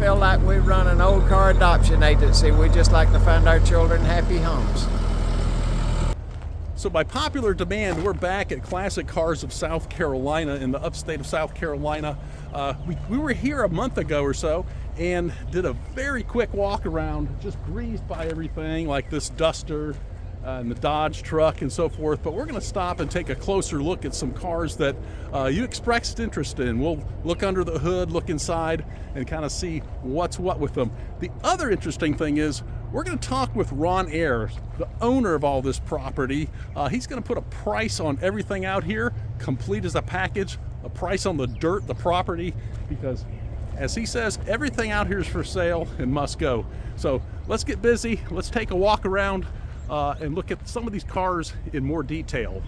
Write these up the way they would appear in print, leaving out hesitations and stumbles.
feel like we run an old car adoption agency. We just like to find our children happy homes. So by popular demand, we're back at Classic Cars of South Carolina in the upstate of South Carolina. We were here a month ago or so and did a very quick walk around, just breezed by everything like this Duster and the Dodge truck and so forth. But we're going to stop and take a closer look at some cars that you expressed interest in. We'll look under the hood, look inside, and kind of see what's what with them. The other interesting thing is we're going to talk with Ron Ayers, the owner of all this property. He's going to put a price on everything out here, complete as a package, a price on the dirt, the property, because as he says, everything out here is for sale and must go. So let's get busy. Let's take a walk around and look at some of these cars in more detail.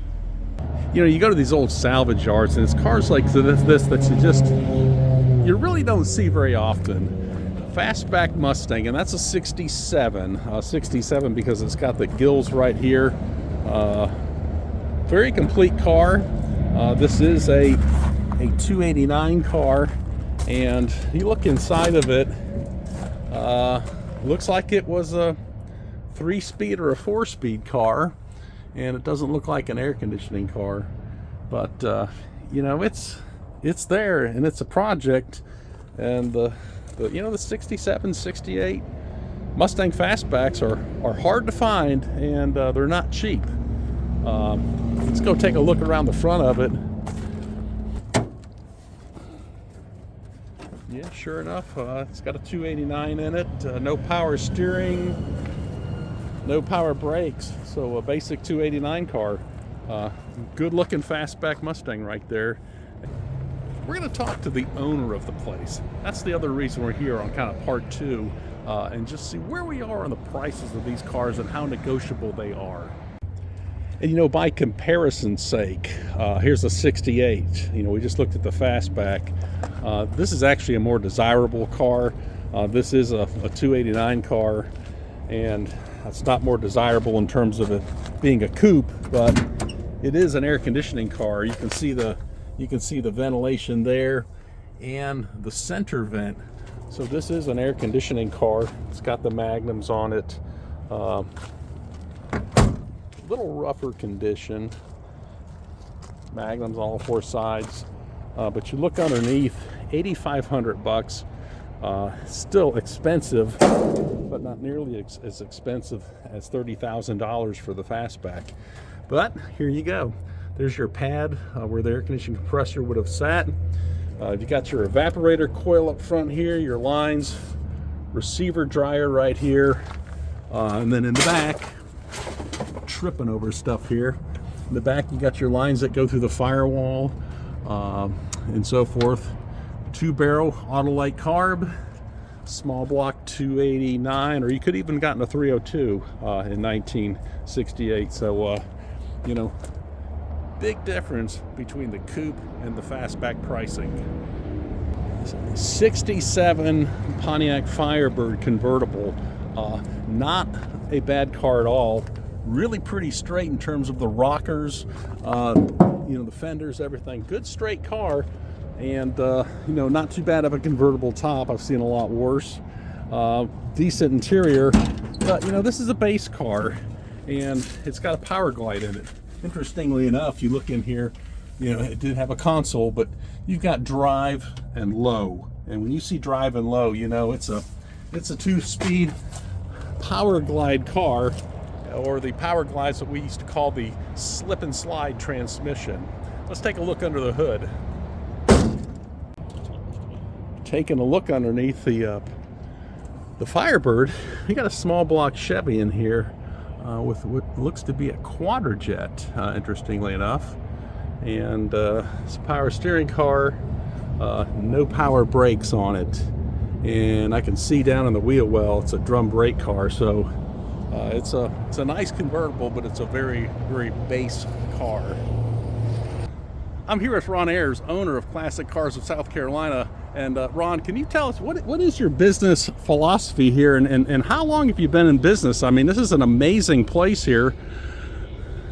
You know, you go to these old salvage yards and it's cars like this that you really don't see very often. Fastback Mustang, and that's a 67. 67 because it's got the gills right here. Very complete car. This is a 289 car, and you look inside of it, looks like it was a 3-speed or a 4-speed car, and it doesn't look like an air conditioning car, but you know, it's there and it's a project. And the 67, 68 Mustang fastbacks are hard to find, and they're not cheap. Let's go take a look around the front of it. Yeah, sure enough, it's got a 289 in it. No power steering, no power brakes. So a basic 289 car. Good looking fastback Mustang right there. We're going to talk to the owner of the place. That's the other reason we're here on kind of part 2, and just see where we are on the prices of these cars and how negotiable they are. And you know, by comparison's sake, here's a 68. You know, we just looked at the fastback. This is actually a more desirable car. This is a 289 car, and it's not more desirable in terms of it being a coupe, but it is an air conditioning car. You can see the ventilation there and the center vent. So this is an air conditioning car. It's got the magnums on it. Little rougher condition. Magnums on all 4 sides. But you look underneath, $8,500. Still expensive, but not nearly as expensive as $30,000 for the fastback. But here you go. There's your pad where the air conditioning compressor would have sat. You got your evaporator coil up front here, your lines, receiver dryer right here, and then in the back, tripping over stuff here. In the back, you got your lines that go through the firewall and so forth. 2-barrel Autolite carb, small block 289, or you could even gotten a 302 in 1968. So, you know, big difference between the coupe and the fastback pricing. 67 Pontiac Firebird convertible, not a bad car at all. Really pretty straight in terms of the rockers, you know, the fenders, everything. Good straight car, and you know, not too bad of a convertible top. I've seen a lot worse. Decent interior, but you know, this is a base car, and it's got a Power Glide in it. Interestingly enough, you look in here, you know, it did have a console, but you've got drive and low. And when you see drive and low, you know it's a 2-speed Power Glide car, or the Power Glides that we used to call the slip and slide transmission. Let's take a look under the hood. Taking a look underneath the Firebird, you got a small block Chevy in here. With what looks to be a Quadrajet, interestingly enough. And it's a power steering car, no power brakes on it. And I can see down in the wheel well, it's a drum brake car. So it's a nice convertible, but it's a very, very base car. I'm here with Ron Ayers, owner of Classic Cars of South Carolina. And Ron, can you tell us what is your business philosophy here, and how long have you been in business? I mean, this is an amazing place here.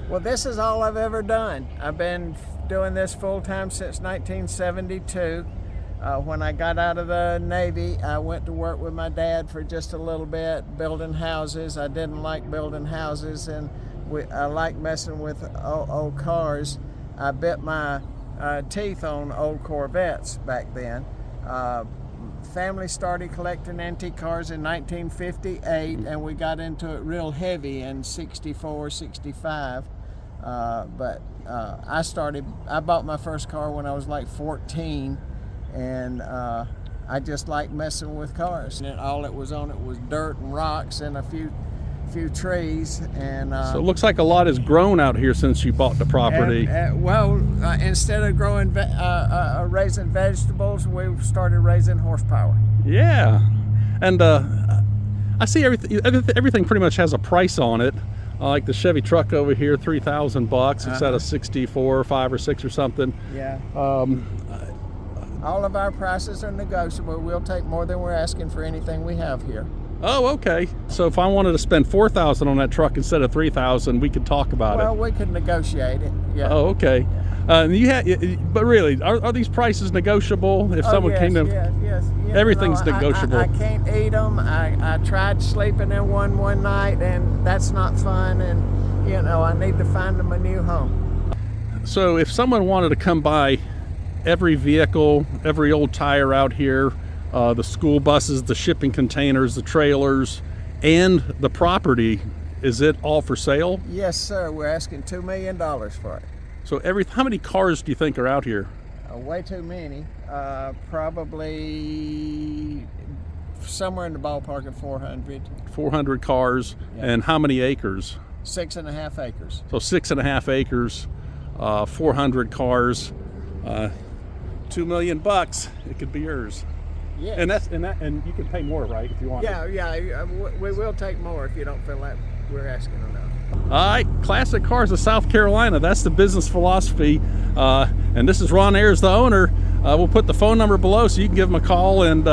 Well, this is all I've ever done. I've been doing this full time since 1972. When I got out of the Navy, I went to work with my dad for just a little bit, building houses. I didn't like building houses, and I like messing with old cars. I bit my teeth on old Corvettes back then. Family started collecting antique cars in 1958, and we got into it real heavy in 64, 65. But I bought my first car when I was like 14, and I just like messing with cars. And all it was on it was dirt and rocks and a few trees. And so it looks like a lot has grown out here since you bought the property. Instead of growing raising vegetables, we started raising horsepower. Yeah, and I see everything pretty much has a price on it. Like the Chevy truck over here, $3,000. It's at a 64, 5 or 6 or something. Yeah. All of our prices are negotiable. We'll take more than we're asking for anything we have here. Oh, okay. So if I wanted to spend $4,000 on that truck instead of $3,000, we could talk about it. Well, we could negotiate it. Yeah. Oh, okay. But really, are these prices negotiable? If someone came in, yes. Everything's negotiable. I can't eat them. I tried sleeping in one night, and that's not fun. And I need to find them a new home. So if someone wanted to come by every vehicle, every old tire out here, the school buses, the shipping containers, the trailers, and the property, is it all for sale? Yes, sir. We're asking $2 million for it. So how many cars do you think are out here? Way too many. Probably somewhere in the ballpark of 400. 400 cars. Yeah. And how many acres? 6.5 acres. So 6.5 acres, 400 cars, $2 million. It could be yours. Yes. And you can pay more, right, if you want. Yeah. We will take more if you don't feel like we're asking enough. All right, Classic Cars of South Carolina. That's the business philosophy. And this is Ron Ayers, the owner. We'll put the phone number below so you can give them a call and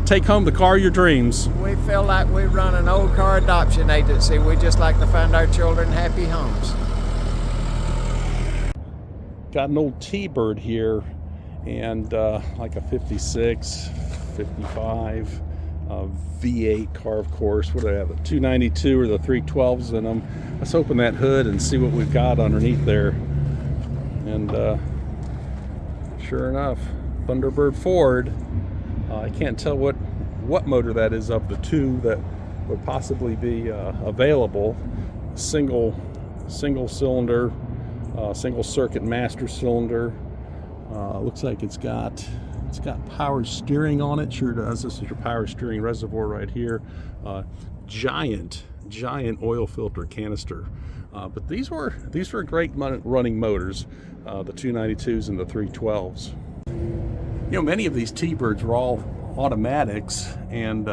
take home the car of your dreams. We feel like we run an old car adoption agency. We just like to find our children happy homes. Got an old T-Bird here, and like a 56, 55 V8 car, of course. What do they have? The 292 or the 312s in them. Let's open that hood and see what we've got underneath there. And sure enough, Thunderbird Ford. I can't tell what motor that is of the two that would possibly be available. Single cylinder, single circuit master cylinder. Looks like it's got power steering on it. Sure does. This is your power steering reservoir right here. Giant oil filter canister. But these were great running motors, the 292s and the 312s. Many of these T-Birds were all automatics, and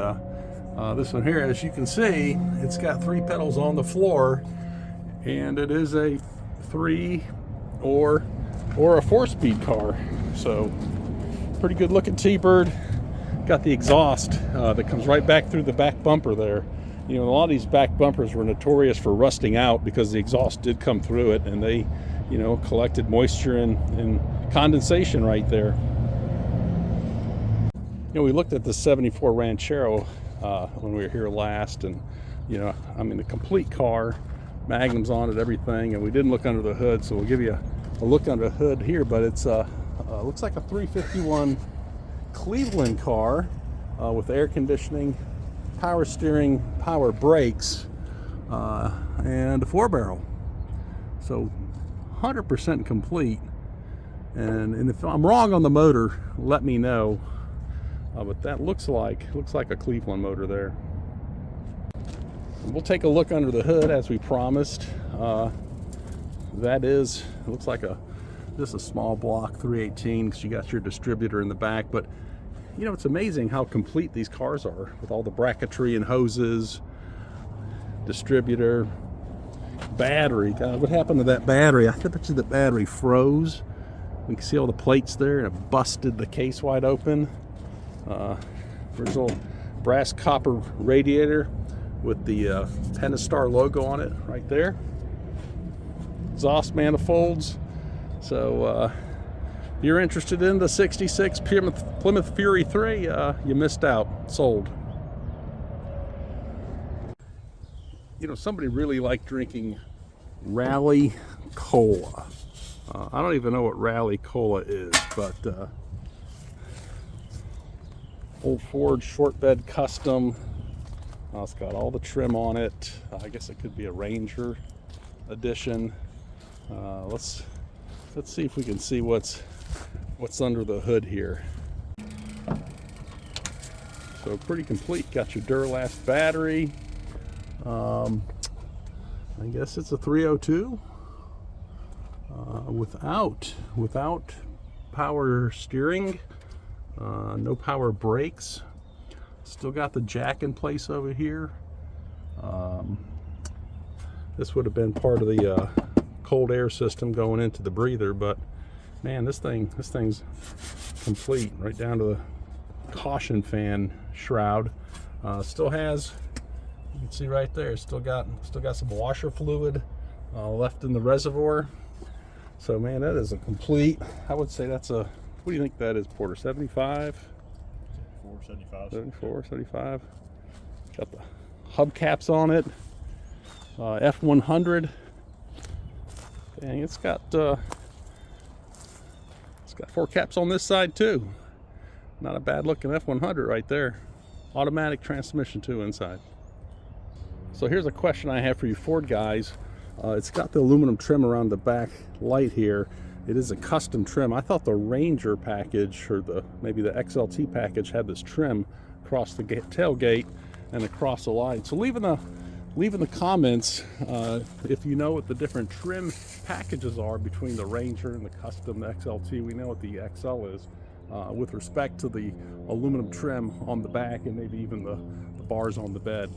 this one here, as you can see, it's got 3 pedals on the floor, and it is a 3 or a 4-speed car. So pretty good looking T-Bird. Got the exhaust that comes right back through the back bumper there. A lot of these back bumpers were notorious for rusting out because the exhaust did come through it, and they collected moisture and condensation right there. We looked at the 74 Ranchero when we were here last, and the complete car, magnums on it, everything, and we didn't look under the hood, so we'll give you a look under the hood here. But it's looks like a 351 Cleveland car with air conditioning, power steering, power brakes, and a 4-barrel. So 100% complete. And if I'm wrong on the motor, let me know. But that looks like a Cleveland motor there. We'll take a look under the hood as we promised. Looks like just a small block 318 because you got your distributor in the back. But it's amazing how complete these cars are with all the bracketry and hoses, distributor, battery. God, what happened to that battery? I bet you the battery froze. We can see all the plates there, and it busted the case wide open. There's a little brass copper radiator with the Pentastar logo on it right there. Exhaust manifolds. So If you're interested in the 66 Plymouth Fury 3, you missed out. Sold. You know, somebody really liked drinking Rally Cola. I don't even know what Rally Cola is, but Old Ford short bed custom. It's got all the trim on it. I guess it could be a Ranger edition. Let's see if we can see what's under the hood here. So pretty complete. Got your Duralast battery. I guess it's a 302 without power steering, no power brakes. Still got the jack in place over here. This would have been part of the cold air system going into the breather, but man, this thing's complete right down to the caution fan shroud. Still has, you can see right there, still got some washer fluid left in the reservoir. So man, that is a complete, I would say that's a, what do you think that is, Porter? 75? 74, 75. Got the hubcaps on it. F100. Dang, it's got 4 caps on this side too. Not a bad looking F100 right there. Automatic transmission too inside. So here's a question I have for you Ford guys. It's got the aluminum trim around the back light here. It is a custom trim. I thought the Ranger package, or maybe the XLT package, had this trim across the tailgate and across the line. So leave in the comments if you know what the different trim packages are between the Ranger and the custom, the XLT. We know what the XL is with respect to the aluminum trim on the back and maybe even the bars on the bed.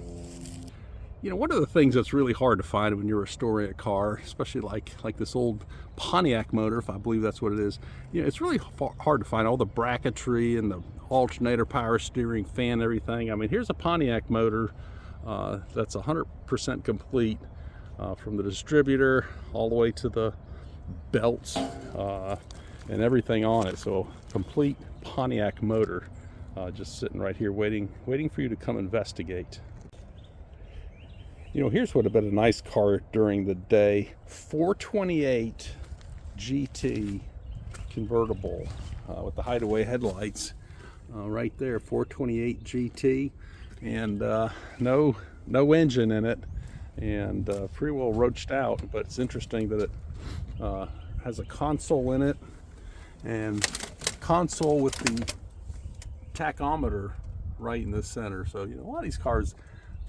You know, one of the things that's really hard to find when you're restoring a car, especially like this old Pontiac motor, if I believe that's what it is, you know, it's really hard to find all the bracketry and the alternator, power steering, fan, everything. I mean, here's a Pontiac motor that's 100% complete from the distributor all the way to the belts and everything on it. So complete Pontiac motor just sitting right here waiting for you to come investigate. You know, here's what would have been a nice car during the day. 428 GT convertible with the hideaway headlights right there. 428 GT, and no engine in it, and pretty well roached out. But it's interesting that it has a console in it, and console with the tachometer right in the center. So you know, a lot of these cars,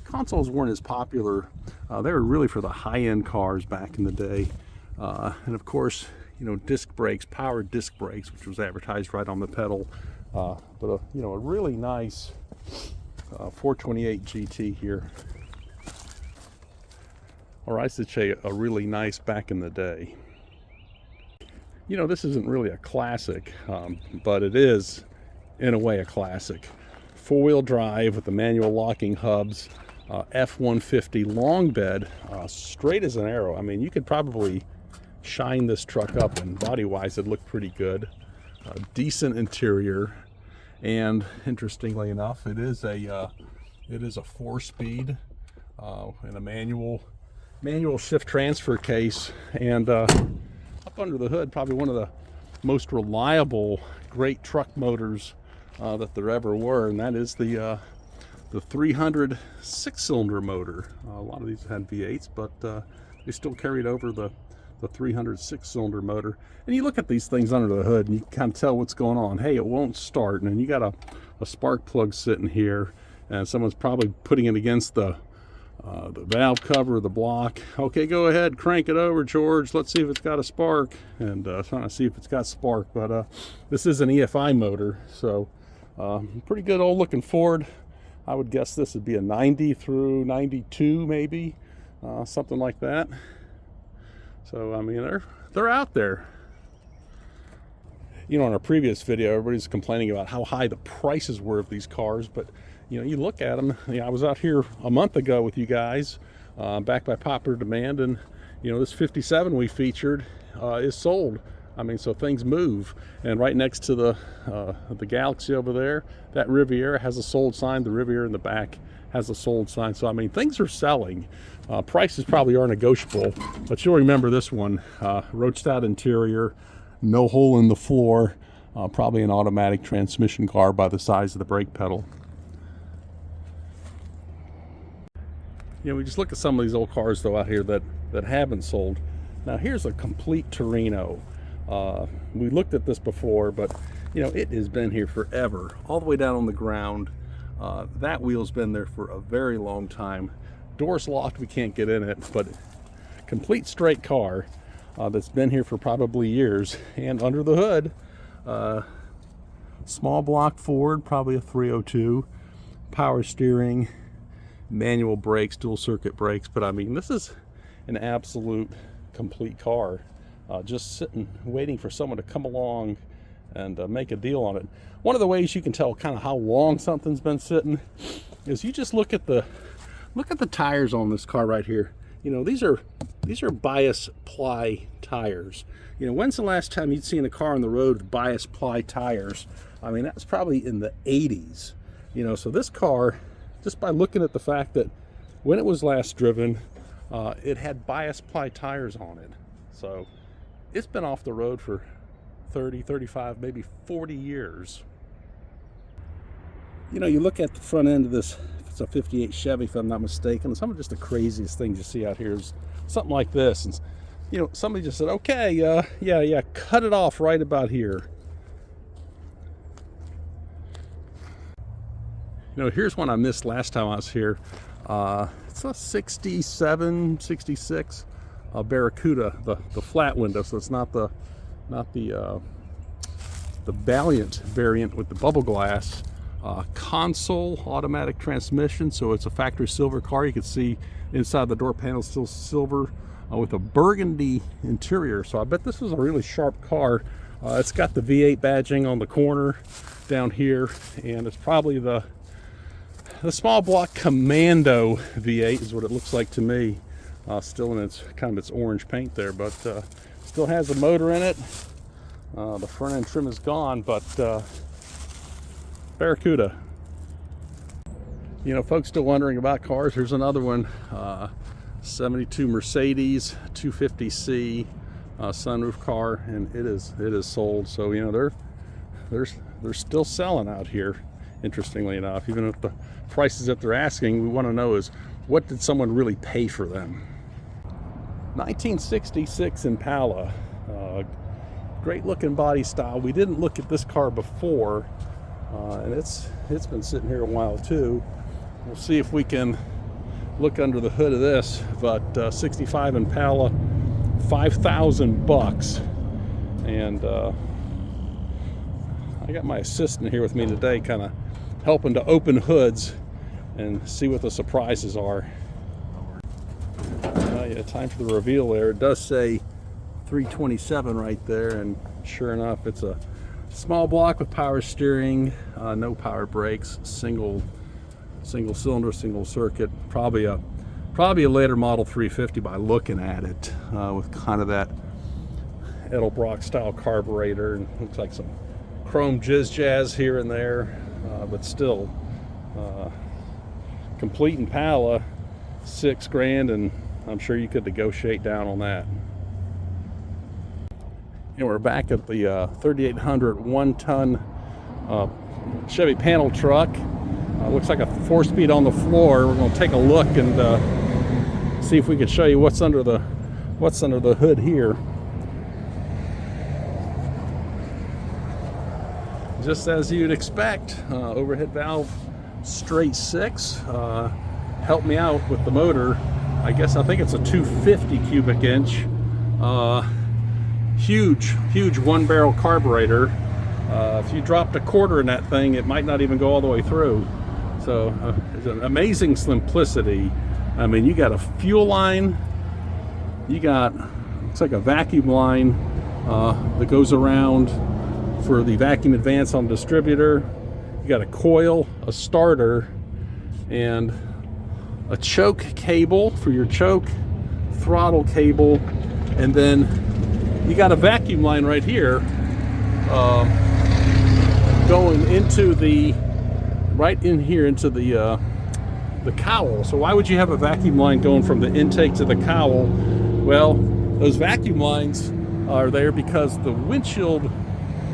consoles weren't as popular. They were really for the high-end cars back in the day. And of course, you know, disc brakes, power disc brakes, which was advertised right on the pedal. But you know, a really nice 428 GT here. Or I should say a really nice back in the day. You know, this isn't really a classic, but it is in a way a classic. 4-wheel drive with the manual locking hubs. F-150 long bed, straight as an arrow. I mean, you could probably shine this truck up, and body-wise, it looked pretty good. Decent interior, and interestingly enough, it is a 4-speed and a manual shift transfer case. And up under the hood, probably one of the most reliable, great truck motors that there ever were, and that is the 300 6-cylinder motor. A lot of these had V8s, but they still carried over the 300 6-cylinder motor. And you look at these things under the hood and you kind of tell what's going on. Hey, it won't start, and you got a spark plug sitting here, and someone's probably putting it against the valve cover of the block. Okay, go ahead, crank it over, George. Let's see if it's got a spark. And trying to see if it's got spark. But this is an EFI motor, so pretty good old looking Ford. I would guess this would be a 90 through 92, maybe, something like that. So I mean, they're out there. You know, in our previous video, everybody's complaining about how high the prices were of these cars, but you know, you look at them. You know, I was out here a month ago with you guys, back by popular demand, and you know, this 57 we featured is sold I mean, so things move. And right next to the Galaxy over there, that Riviera has a sold sign. The Riviera in the back has a sold sign. So I mean, things are selling. Prices probably are negotiable, but you'll remember this one. Roached out interior, no hole in the floor, probably an automatic transmission car by the size of the brake pedal. You know, we just look at some of these old cars though out here that haven't sold. Now here's a complete Torino. We looked at this before, but you know, it has been here forever, all the way down on the ground. That wheel's been there for a very long time. Door's locked, we can't get in it, but complete straight car that's been here for probably years. And under the hood, small block Ford, probably a 302, power steering, manual brakes, dual circuit brakes. But I mean, this is an absolute complete car, just sitting waiting for someone to come along and make a deal on it. One of the ways you can tell kind of how long something's been sitting is you just look at the tires on this car right here. You know, these are bias ply tires. You know, when's the last time you'd seen a car on the road with bias ply tires? I mean, that's probably in the 80s. You know, so this car, just by looking at the fact that when it was last driven, it had bias ply tires on it. So it's been off the road for 30, 35, maybe 40 years. You know, you look at the front end of this, it's a 58 Chevy if I'm not mistaken. Some of just the craziest things you see out here is something like this. And you know, somebody just said, okay, yeah, cut it off right about here. You know, here's one I missed last time I was here. It's a 67, 66 Barracuda, the flat window, so it's not the Valiant variant with the bubble glass. Console automatic transmission, so it's a factory silver car. You can see inside the door panel still silver, with a burgundy interior. So I bet this is a really sharp car. It's got the V8 badging on the corner down here, and it's probably the small block Commando V8 is what it looks like to me. Still in its kind of its orange paint there, but still has a motor in it. The front end trim is gone, but Barracuda. You know, folks still wondering about cars. Here's another one, 72 Mercedes 250C sunroof car, and it is sold. So you know, they're still selling out here. Interestingly enough, even if the prices that they're asking, we want to know is what did someone really pay for them. 1966 Impala, great looking body style. We didn't look at this car before, and it's been sitting here a while too. We'll see if we can look under the hood of this. But 65 Impala, $5,000, and I got my assistant here with me today, kind of helping to open hoods and see what the surprises are. Yeah, time for the reveal there. It does say 327 right there, and sure enough, it's a small block with power steering, no power brakes, single cylinder, single circuit, probably a later model 350 by looking at it, with kind of that Edelbrock style carburetor, and looks like some chrome jizz here and there, but still complete Impala, $6,000, and I'm sure you could negotiate down on that. And we're back at the 3800 one-ton Chevy panel truck. Looks like a 4-speed on the floor. We're going to take a look and see if we can show you what's under the hood here. Just as you'd expect, overhead valve straight 6. Help me out with the motor. I think it's a 250 cubic inch. Huge one-barrel carburetor. If you dropped a quarter in that thing, it might not even go all the way through. So it's an amazing simplicity. I mean, you got a fuel line, you got, looks like a vacuum line that goes around for the vacuum advance on the distributor. You got a coil, a starter, and a choke cable for your choke, throttle cable, and then you got a vacuum line right here going into the, right in here into the cowl. So why would you have a vacuum line going from the intake to the cowl? Well, those vacuum lines are there because the windshield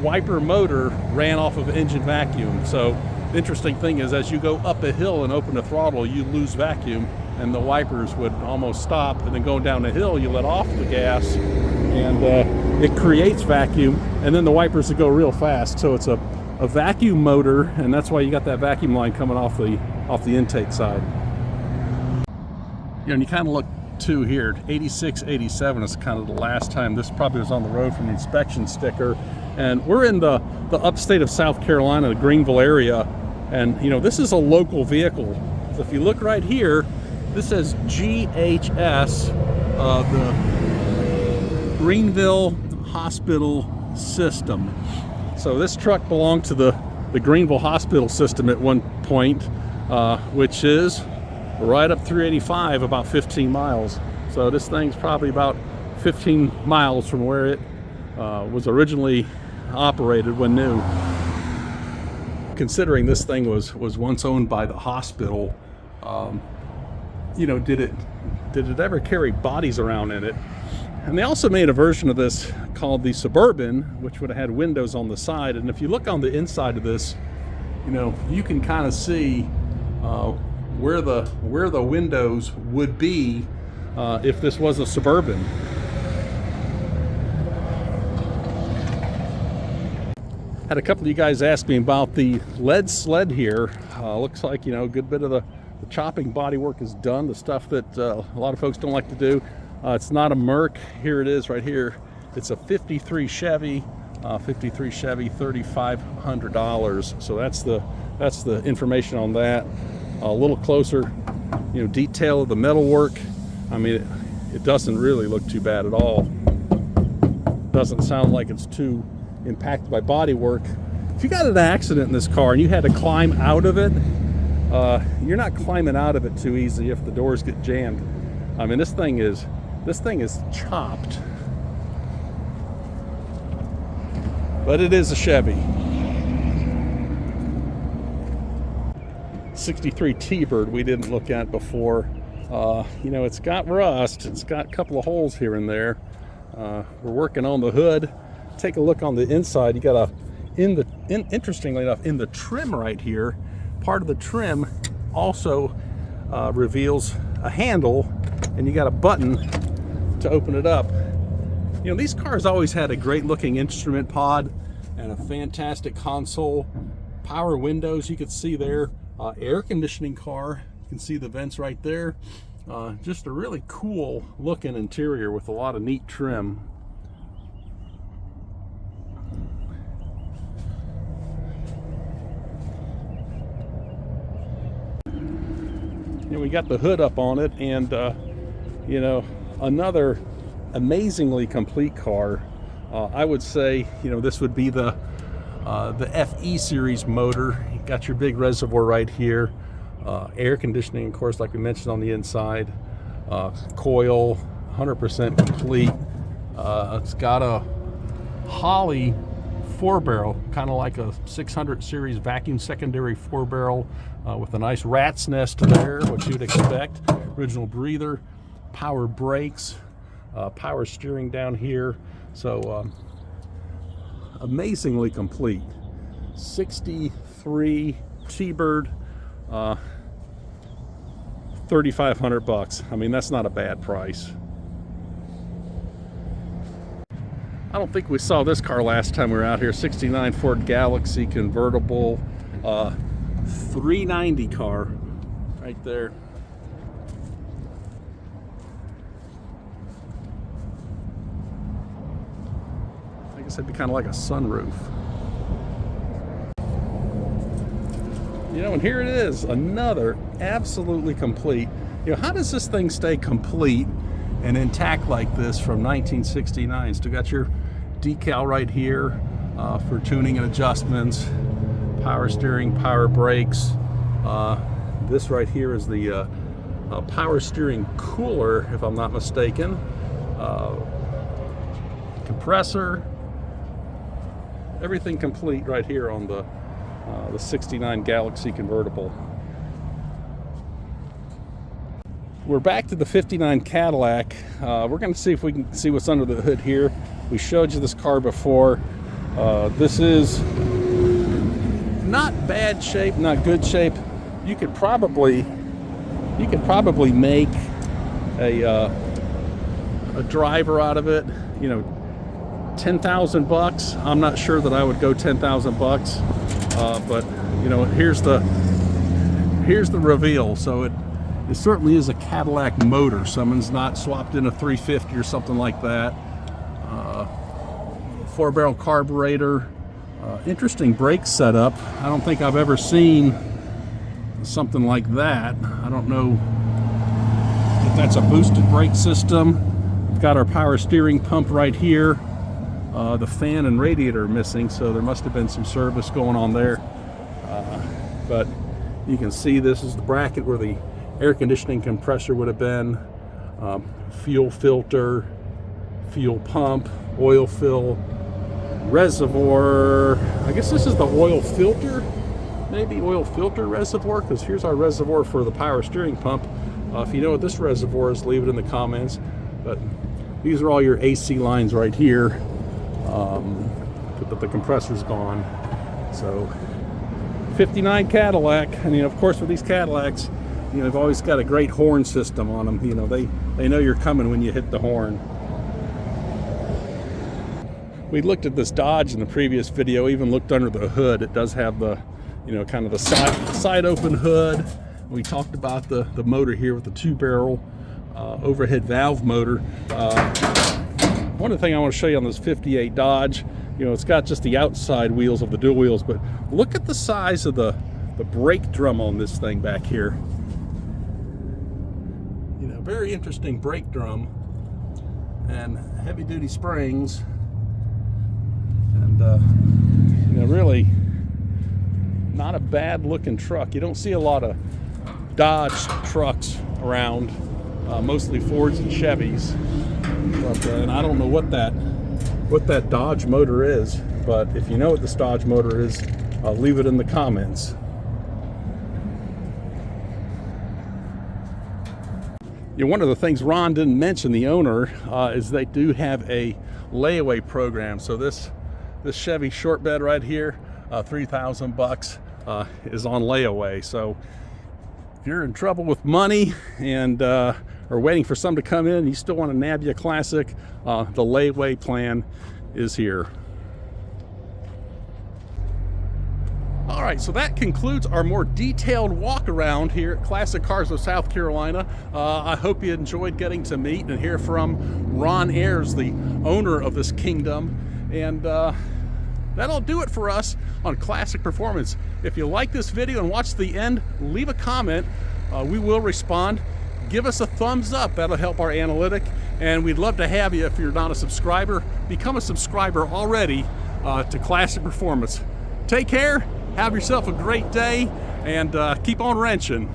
wiper motor ran off of engine vacuum. So the interesting thing is, as you go up a hill and open the throttle, you lose vacuum, and the wipers would almost stop. And then going down the hill, you let off the gas, and it creates vacuum, and then the wipers would go real fast. So it's a vacuum motor, and that's why you got that vacuum line coming off the intake side. You know, and you kind of look too here, 86, 87 is kind of the last time this probably was on the road from the inspection sticker. And we're in the upstate of South Carolina, the Greenville area. And you know, this is a local vehicle. So if you look right here, this says GHS, the Greenville Hospital System. So this truck belonged to the Greenville Hospital System at one point, which is right up 385, about 15 miles. So this thing's probably about 15 miles from where it was originally operated when new. Considering this thing was once owned by the hospital, you know, did it ever carry bodies around in it? And they also made a version of this called the Suburban, which would have had windows on the side. And if you look on the inside of this, you know, you can kind of see where the windows would be if this was a Suburban. Had a couple of you guys ask me about the lead sled here. Looks like, you know, a good bit of the chopping body work is done, the stuff that a lot of folks don't like to do. It's not a Merc. Here it is right here. It's a 53 Chevy, $3,500. So that's the information on that. A little closer, you know, detail of the metal work. I mean, it doesn't really look too bad at all. Doesn't sound like it's too impacted by body work. If you got in an accident in this car and you had to climb out of it, you're not climbing out of it too easy if the doors get jammed. I mean, this thing is chopped. But it is a Chevy. 63 T-Bird we didn't look at before. You know, it's got rust. It's got a couple of holes here and there. We're working on the hood. Take a look on the inside. You got interestingly enough, in the trim right here, part of the trim also reveals a handle, and you got a button to open it up. You know, these cars always had a great looking instrument pod and a fantastic console, power windows you could see there, air conditioning car, you can see the vents right there. Just a really cool looking interior with a lot of neat trim. You know, we got the hood up on it, and you know, another amazingly complete car. I would say, you know, this would be the FE series motor. You got your big reservoir right here, air conditioning, of course, like we mentioned on the inside, coil, 100% complete. It's got a Holley 4-barrel, kind of like a 600 series vacuum secondary 4-barrel with a nice rat's nest there, what you'd expect. Original breather, power brakes, power steering down here. So amazingly complete. 63 T-Bird, $3,500. I mean, that's not a bad price. I don't think we saw this car last time we were out here. 69 Ford Galaxy convertible, 390 car right there. I guess it'd be kind of like a sunroof. You know, and here it is, another absolutely complete. You know, how does this thing stay complete and intact like this from 1969? Still got your decal right here for tuning and adjustments, power steering, power brakes. This right here is the power steering cooler, if I'm not mistaken. compressor, everything complete right here on the 69 Galaxie convertible. We're back to the 59 Cadillac. We're going to see if we can see what's under the hood here. We showed you this car before. This is not bad shape, not good shape. You could probably make a driver out of it. You know, $10,000. I'm not sure that I would go $10,000, but you know, here's the reveal. So it certainly is a Cadillac motor. Someone's not swapped in a 350 or something like that. 4-barrel carburetor. Interesting brake setup. I don't think I've ever seen something like that. I don't know if that's a boosted brake system. We've got our power steering pump right here. The fan and radiator are missing, so there must have been some service going on there. But you can see this is the bracket where the air conditioning compressor would have been. Fuel filter, fuel pump, oil fill, reservoir. I guess this is the oil filter, maybe oil filter reservoir, because here's our reservoir for the power steering pump. If you know what this reservoir is, leave it in the comments. But these are all your AC lines right here. But the compressor's gone. So 59 Cadillac. I mean, of course, with these Cadillacs, you know, they've always got a great horn system on them. You know, they know you're coming when you hit the horn. We looked at this Dodge in the previous video, even looked under the hood. It does have the, you know, kind of the side open hood. We talked about the motor here with the 2-barrel overhead valve motor. One of the things I want to show you on this 58 Dodge, you know, it's got just the outside wheels of the dual wheels, but look at the size of the brake drum on this thing back here. You know, very interesting brake drum and heavy duty springs. And you know, really not a bad looking truck. You don't see a lot of Dodge trucks around, mostly Fords and Chevys. But, and I don't know what that Dodge motor is, but if you know what this Dodge motor is, leave it in the comments. You know, one of the things Ron didn't mention, the owner, is they do have a layaway program. So this Chevy short bed right here, $3,000 is on layaway. So if you're in trouble with money and or waiting for some to come in, you still want to nab you a classic, the layaway plan is here. All right, so that concludes our more detailed walk around here at Classic Cars of South Carolina. I hope you enjoyed getting to meet and hear from Ron Ayers, the owner of this kingdom. And that'll do it for us on Classic Performance. If you like this video and watch the end, leave a comment. We will respond. Give us a thumbs up. That'll help our analytic. And we'd love to have you, if you're not a subscriber, become a subscriber already to Classic Performance. Take care. Have yourself a great day, and keep on wrenching.